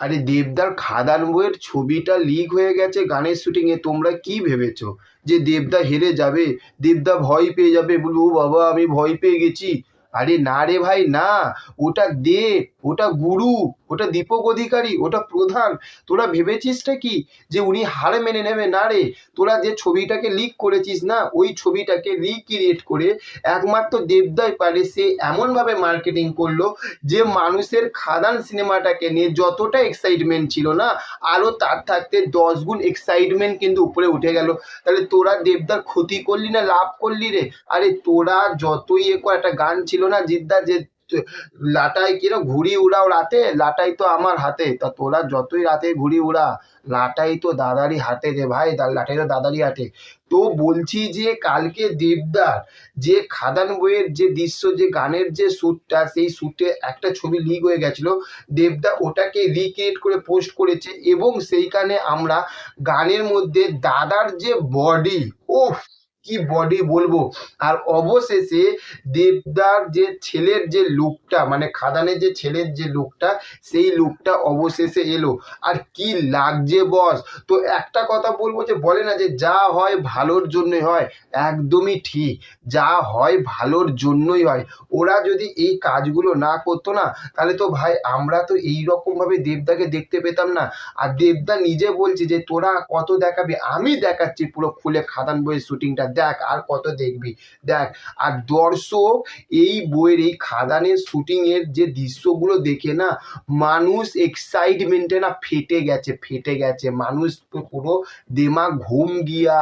আরে দেবদার খাদান বইয়ের ছবিটা লিক হয়ে গেছে গানের শুটিংয়ে। তোমরা কি ভেবেছো যে দেবদা হেরে যাবে, দেবদা ভয় পেয়ে যাবে, বলবো ও বাবা আমি ভয় পেয়ে গেছি? আরে না রে ভাই না, ওটা দেব, ওটা গুরু, ওটা দীপক অধিকারী, ওটা প্রধান। তোরা ভেবেছিসটা কি যে উনি হার মেনে নেবে? না রে, তোরা যে ছবিটাকে লিক করেছিস না, ওই ছবিটাকে রিক্রিয়েট করে একমাত্র দেবদাই পারে। সে এমনভাবে মার্কেটিং করলো যে মানুষের খাদান সিনেমাটাকে নিয়ে যতটা এক্সাইটমেন্ট ছিল না, আরো তার থাকতে 10 গুণ এক্সাইটমেন্ট কিন্তু উপরে উঠে গেল। তাহলে তোরা দেবদার ক্ষতি করলি না লাভ করলি রে? আরে তোরা যতই একটা গান ছিল না জিদ্দা, যে লাটাই কিরম ঘুড়ি উড়াও রাতে, লাটাই তো আমার হাতে। তা তোরা যতই রাতে ঘুড়ি উড়া, লাটাই তো দাদারই হাতে রে ভাই, লাটাই তো দাদারই হাতে। তো বলছি যে কালকে দেবদার যে খাদান বইয়ের যে দৃশ্য, যে গানের যে শ্যুটটা, সেই শ্যুটে একটা ছবি লিক হয়ে গেছিল। দেবদা ওটাকে রিক্রিয়েট করে পোস্ট করেছে এবং সেইখানে আমরা গানের মধ্যে দাদার যে বডি, ওফ কি বডি বলবো। আর অবশেষে দেবদার যে ছেলের যে লুকটা, মানে খাদানের যে ছেলের যে লুকটা, সেই লুকটা অবশেষে এলো। আর কি লাগছে বস। তো একটা কথা বলবো, যে বলে না যে যা হয় ভালোর জন্যই হয়, একদমই ঠিক, যা হয় ভালোর জন্যই হয়। ওরা যদি এই কাজগুলো না করতো না, তাহলে তো ভাই আমরা তো এইরকম ভাবে দেবদাকে দেখতে পেতাম না। আর দেবদা নিজে বলছে যে তোরা কত দেখাবি, আমি দেখাচ্ছি পুরো খুলে খাদান বইয়ের শুটিংটা দেখ, আর কত দেখবি দেখ। আর দর্শক এই বইয়ের এই খাদানের শুটিং এর যে দৃশ্যগুলো দেখে না, মানুষ এক্সাইটমেন্টে না ফেটে গেছে, ফেটে গেছে মানুষ। পুরো দিমাগ ঘুম গিয়া,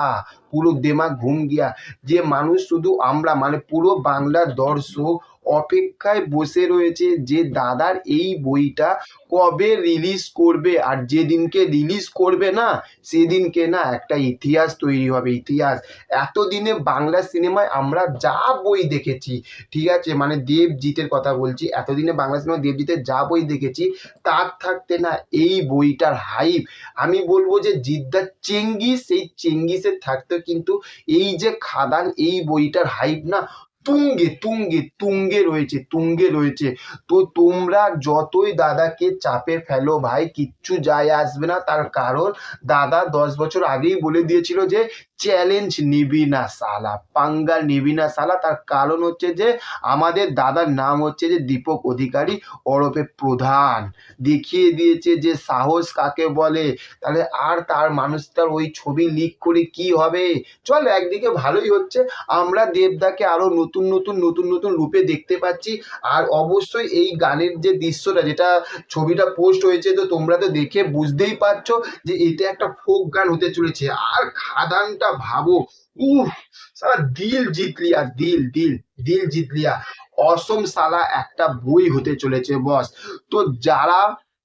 পুরো দিমাগ ঘুম গিয়া। যে মানুষ শুধু আমরা মানে পুরো বাংলার দর্শক অপেক্ষায় বসে রয়েছে যে দাদার এই বইটা কবে রিলিজ করবে। আর যেদিনকে রিলিজ করবে না, সেদিনকে না একটা ইতিহাস তৈরি হবে, ইতিহাস। এতদিনে বাংলা সিনেমায় আমরা যা বই দেখেছি, ঠিক আছে, মানে দেবজিতের কথা বলছি, এতদিনে বাংলা সিনেমায় দেবজিতের যা বই দেখেছি, তার থাকতে না এই বইটার হাইপ, আমি বলবো যে জিদ্দার চেঙ্গিস, সেই চেঙ্গিসের থাকতে কিন্তু এই যে খাদান এই বইটার হাইপ না তুঙ্গে তুঙ্গে তুঙ্গে রয়েছে, তুঙ্গে রয়েছে। তো তোমরা যতই দাদাকে চাপে ফেলো ভাই, কিচ্ছু যায় আসবে না। তার কারণ দাদা 10 বছর আগেই বলে দিয়েছিল যে চ্যালেঞ্জ নিবি না সালা, পাঙ্গা নিবি না সালা। তার কারণ হচ্ছে যে আমাদের দাদার নাম হচ্ছে যে দীপক অধিকারী ওরফে প্রধান, দেখিয়ে দিয়েছে যে সাহস কাকে বলে। তাহলে আর তার মানুষটার ওই ছবি লিক করে কি হবে? চল একদিকে ভালোই হচ্ছে, আমরা দেবদাকে আরো নতুন নতুন নতুন নতুন রূপে দেখতে পাচ্ছি। আর অবশ্যই এই গানের যে দৃশ্যটা, যেটা ছবিটা পোস্ট হয়েছে, তো তোমরা তো দেখে বুঝতেই পারছো যে এটা একটা ফোক গান হতে চলেছে। আর খাদানটা ভাবো, উফ সালা দিল জিত লিয়া, দিল দিল দিল জিত লিয়া। অসম সালা একটা বই হতে চলেছে বস। তো যারা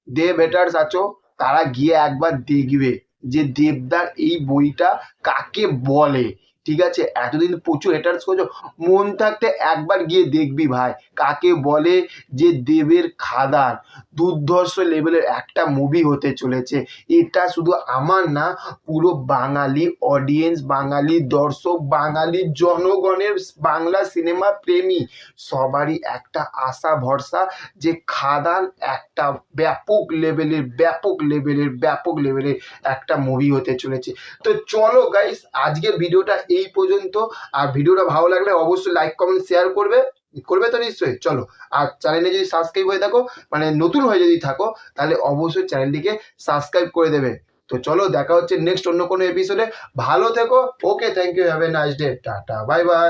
দেব হেটার্স আছো, তারা গিয়ে একবার দেখবে যে দেবদার এই বইটা কাকে বলে। ঠিক আছে, এতদিন প্রচুর হেটার্স করছো, মন থাকতে একবার গিয়ে দেখবি ভাই কাকে বলে। যে দেবের খাদান দুর্ধর্ষ লেভেলের একটা মুভি হতে চলেছে। এটা শুধু আমার না, পুরো বাঙালি অডিয়েন্স, বাঙালি দর্শক, বাঙালি জনগণের, বাংলা সিনেমা প্রেমী সবারই একটা আশা ভরসা যে খাদান একটা ব্যাপক লেভেলের, ব্যাপক লেভেলের, ব্যাপক লেভেলের একটা মুভি হতে চলেছে। তো চলো গাইস, আজকের ভিডিওটা এই পর্যন্ত। আর ভিডিওটা ভালো লাগলে অবশ্যই লাইক কমেন্ট শেয়ার করবে, করবে তো নিশ্চয়ই। চলো, আর চ্যানেলে যদি সাবস্ক্রাইব হয়ে থাকো, মানে নতুন হয়ে যদি থাকো, তাহলে অবশ্যই চ্যানেলটিকে সাবস্ক্রাইব করে দেবে। তো চলো, দেখা হচ্ছে নেক্সট অন্য কোনো এপিসোডে। ভালো থেকো। Okay, thank you, have a nice day, tata, bye by.